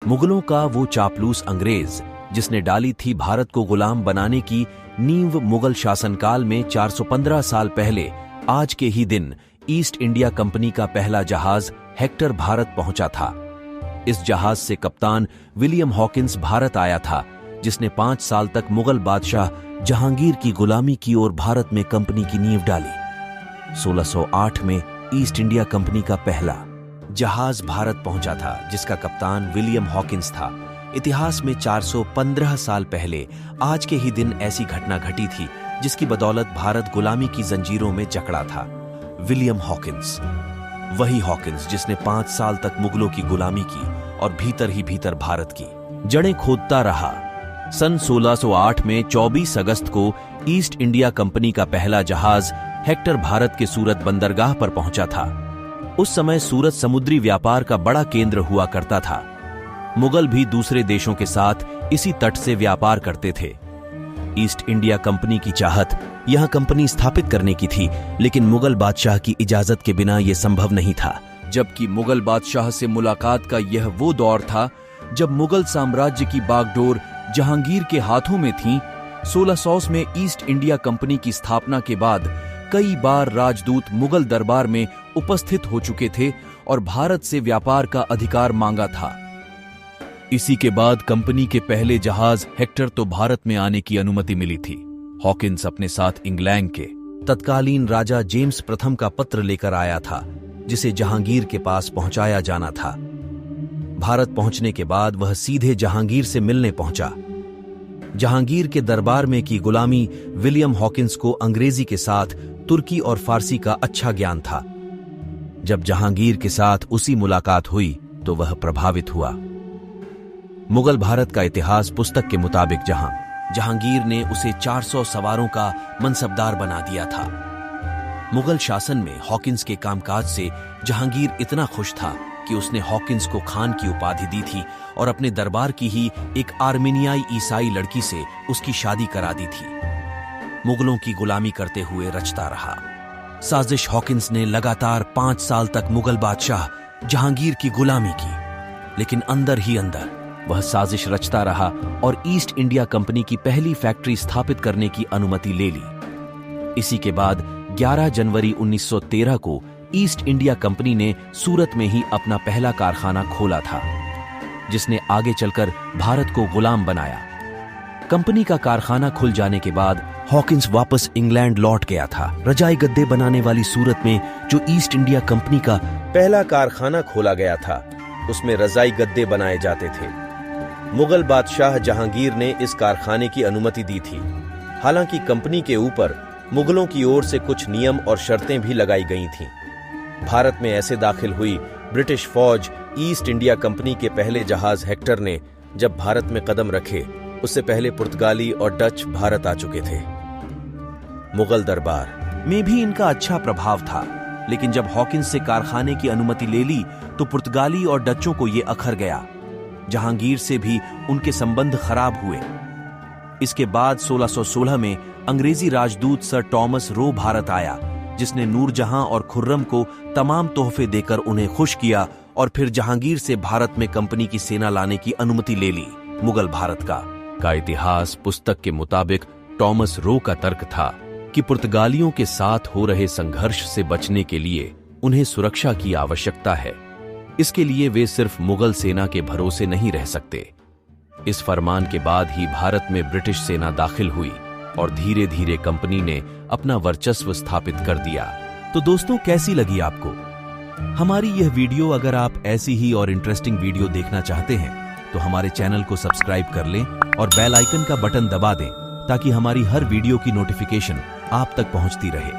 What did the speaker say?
मुगलों का वो चापलूस अंग्रेज जिसने डाली थी भारत को गुलाम बनाने की नींव मुगल शासनकाल में 415 साल पहले आज के ही दिन ईस्ट इंडिया कंपनी का पहला जहाज हेक्टर भारत पहुंचा था। इस जहाज से कप्तान विलियम हॉकिंस भारत आया था, जिसने 5 साल तक मुगल बादशाह जहांगीर की गुलामी की और भारत में कंपनी की नींव डाली। 1608 में ईस्ट इंडिया कंपनी का पहला जहाज भारत पहुंचा था, जिसका कप्तान विलियम हॉकिंस था। इतिहास में 415 साल पहले आज के ही दिन ऐसी घटना घटी थी जिसकी बदौलत भारत गुलामी की जंजीरों में जकड़ा था। विलियम हॉकिंस, वही हॉकिंस जिसने 5 साल तक मुगलों की गुलामी की और भीतर ही भीतर भारत की जड़ें खोदता रहा। सन 1608 में 24 अगस्त को ईस्ट इंडिया कंपनी का पहला जहाज हेक्टर भारत के सूरत बंदरगाह पर पहुंचा था। उस समय सूरत समुद्री व्यापार का बड़ा केंद्र हुआ करता था। मुगल भी दूसरे देशों के साथ इसी तट से व्यापार करते थे। ईस्ट इंडिया कंपनी की चाहत यहां कंपनी स्थापित करने की थी, लेकिन मुगल बादशाह की इजाजत के बिना यह संभव नहीं था। जबकि मुगल बादशाह से मुलाकात का यह वो दौर था जब मुगल साम्राज्य की बागडोर जहांगीर के हाथों में थी। 1600 में ईस्ट इंडिया कंपनी की स्थापना के बाद कई बार राजदूत मुगल दरबार में उपस्थित हो चुके थे और भारत से व्यापार का अधिकार मांगा था। इसी के बाद कंपनी के पहले जहाज हेक्टर तो भारत में आने की अनुमति मिली थी। हॉकिंस अपने साथ इंग्लैंड के तत्कालीन राजा जेम्स प्रथम का पत्र लेकर आया था, जिसे जहांगीर के पास पहुंचाया जाना था। भारत पहुंचने के बाद वह सीधे जहांगीर से मिलने पहुंचा। जहांगीर के दरबार में की गुलामी विलियम हॉकिंस को अंग्रेजी के साथ तुर्की और फारसी का अच्छा ज्ञान था। जब जहांगीर के साथ उसी मुलाकात हुई तो वह प्रभावित हुआ। मुगल भारत का इतिहास पुस्तक के मुताबिक जहांगीर ने उसे 400 सवारों का मनसबदार बना दिया था। मुगल शासन में हॉकिंस के कामकाज से जहांगीर इतना खुश था कि उसने हॉकिंस को खान की उपाधि दी थी और अपने दरबार की ही एक आर्मेनियाई ईसाई लड़की से उसकी शादी करा दी थी। मुगलों की गुलामी करते हुए रचता रहा। साजिश हॉकिंस ने लगातार 5 साल तक मुगल बादशाह जहांगीर की गुलामी की, लेकिन अंदर ही अंदर वह साजिश रचता रहा और ईस्ट इंडिया कंपनी की पहली फैक्ट्री स्थापित करने की अनुमति ले ली। इसी के बाद 11 जनवरी 1913 को ईस्ट इंडिया कंपनी ने सूरत में ही अपना पहला कारखाना खोला था, जिसने आगे चलकर भारत को गुलाम बनाया। कंपनी का कारखाना खुल जाने के बाद हॉकिंस वापस इंग्लैंड लौट गया था। रजाई गद्दे बनाने वाली सूरत में जो ईस्ट इंडिया कंपनी का पहला कारखाना खोला गया था, उसमें रजाई गद्दे बनाए जाते थे। मुगल बादशाह जहांगीर ने इस कारखाने की अनुमति दी थी। हालांकि कंपनी के ऊपर मुगलों की ओर से कुछ नियम और शर्तें भी लगाई गई थीं। भारत में ऐसे दाखिल हुई ब्रिटिश फौज ईस्ट इंडिया कंपनी के पहले जहाज हेक्टर ने जब भारत में कदम रखे, उससे पहले पुर्तगाली और डच भारत आ चुके थे। मुगल दरबार में भी इनका अच्छा प्रभाव था, लेकिन जब हॉकिंस से कारखाने की अनुमति ले ली तो पुर्तगाली और डचों को यह अखर गया। जहांगीर से भी उनके संबंध खराब हुए। इसके बाद 1616 में अंग्रेजी राजदूत सर टॉमस रो भारत आया, जिसने नूरजहां और खुर्रम को तमाम तोहफे देकर उन्हें खुश किया और फिर जहांगीर से भारत में कंपनी की सेना लाने की अनुमति ले ली। मुगल भारत का इतिहास पुस्तक के मुताबिक टॉमस रो का तर्क था कि पुर्तगालियों के साथ हो रहे संघर्ष से बचने के लिए उन्हें सुरक्षा की आवश्यकता है। इसके लिए वे सिर्फ मुगल सेना के भरोसे नहीं रह सकते। इस फरमान के बाद ही भारत में ब्रिटिश सेना दाखिल हुई और धीरे धीरे कंपनी ने अपना वर्चस्व स्थापित कर दिया। तो दोस्तों, कैसी लगी आपको हमारी यह वीडियो? अगर आप ऐसी ही और इंटरेस्टिंग वीडियो देखना चाहते हैं तो हमारे चैनल को सब्सक्राइब कर लें और बेल आइकन का बटन दबा दें, ताकि हमारी हर वीडियो की नोटिफिकेशन आप तक पहुंचती रहे।